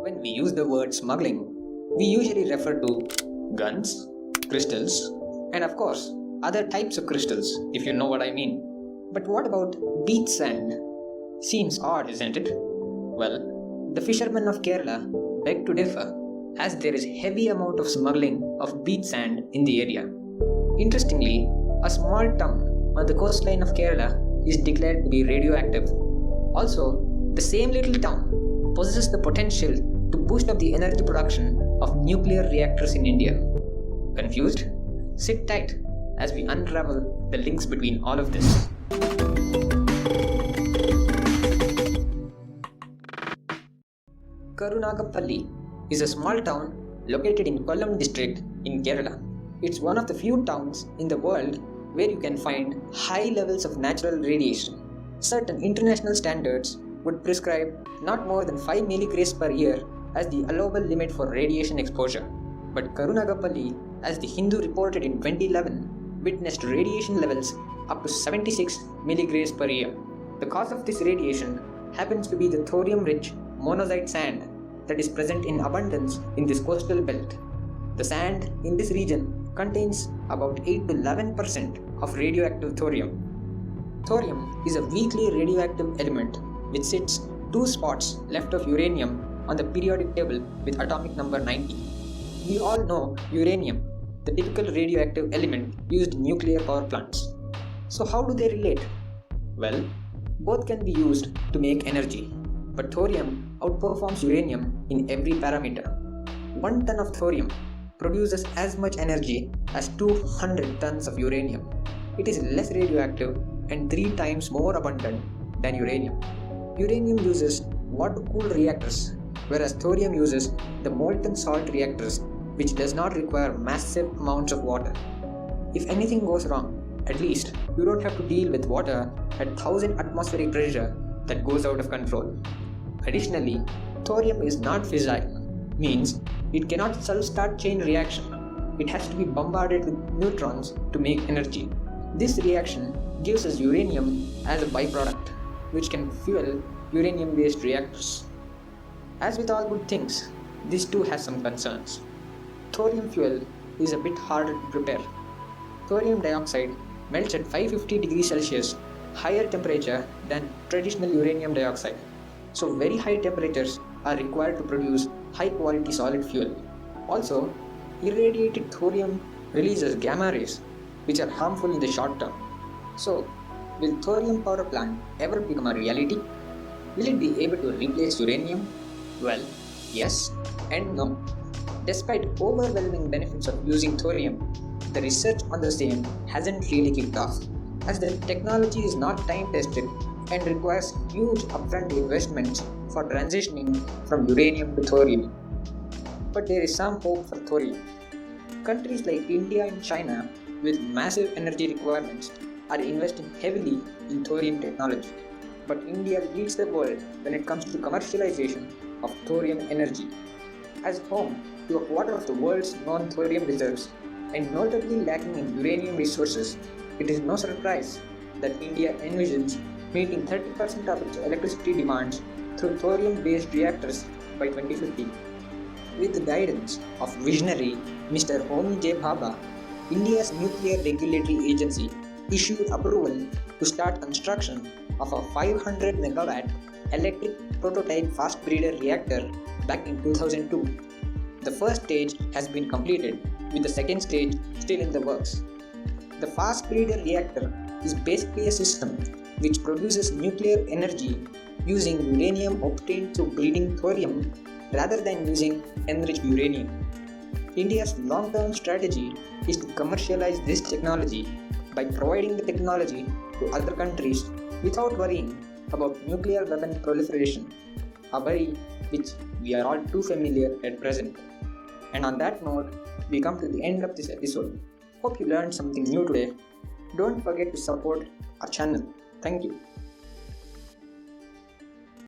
When we use the word smuggling, we usually refer to guns, crystals, and of course, other types of crystals, if you know what I mean. But what about beach sand? Seems odd, isn't it? Well, the fishermen of Kerala beg to differ, as there is heavy amount of smuggling of beach sand in the area. Interestingly, a small town on the coastline of Kerala is declared to be radioactive. Also, the same little town possesses the potential to boost up the energy production of nuclear reactors in India. Confused? Sit tight as we unravel the links between all of this. Karunagapalli is a small town located in Kollam district in Kerala. It's one of the few towns in the world where you can find high levels of natural radiation. Certain international standards would prescribe not more than 5 milligrays per year as the allowable limit for radiation exposure. But Karunagapalli, as the Hindu reported in 2011, witnessed radiation levels up to 76 milligrays per year. The cause of this radiation happens to be the thorium-rich monazite sand that is present in abundance in this coastal belt. The sand in this region contains about 8 to 11% of radioactive thorium. Thorium is a weakly radioactive element which sits 2 spots left of uranium on the periodic table with atomic number 90. We all know uranium, the typical radioactive element used in nuclear power plants. So how do they relate? Well, both can be used to make energy, but thorium outperforms uranium in every parameter. 1 ton of thorium produces as much energy as 200 tons of uranium. It is less radioactive and 3 times more abundant than uranium. Uranium uses water-cooled reactors, whereas thorium uses the molten salt reactors, which does not require massive amounts of water. If anything goes wrong, at least you don't have to deal with water at 1000 atmospheric pressure that goes out of control. Additionally, thorium is not fissile, means it cannot self-start chain reaction. It has to be bombarded with neutrons to make energy. This reaction gives us uranium as a byproduct, which can fuel uranium-based reactors. As with all good things, this too has some concerns. Thorium fuel is a bit harder to prepare. Thorium dioxide melts at 550 degrees Celsius, higher temperature than traditional uranium dioxide. So very high temperatures are required to produce high quality solid fuel. Also, irradiated thorium releases gamma rays, which are harmful in the short term. So, will thorium power plant ever become a reality? Will it be able to replace uranium? Well, yes and no. Despite overwhelming benefits of using thorium, the research on the same hasn't really kicked off, as the technology is not time tested and requires huge upfront investments for transitioning from uranium to thorium. But there is some hope for thorium. Countries like India and China, with massive energy requirements, are investing heavily in thorium technology. But India leads the world when it comes to commercialization of thorium energy. As home to a quarter of the world's known thorium reserves and notably lacking in uranium resources, it is no surprise that India envisions meeting 30% of its electricity demands through thorium-based reactors by 2050. With the guidance of visionary Mr. Homi J. Bhabha, India's Nuclear Regulatory Agency issued approval to start construction of a 500 megawatt electric prototype fast breeder reactor back in 2002. The first stage has been completed, with the second stage still in the works. The fast breeder reactor is basically a system which produces nuclear energy using uranium obtained through breeding thorium rather than using enriched uranium. India's long-term strategy is to commercialize this technology by providing the technology to other countries without worrying about nuclear weapon proliferation, a worry which we are all too familiar at present. And on that note, we come to the end of this episode. Hope you learned something new today. Don't forget to support our channel. Thank you.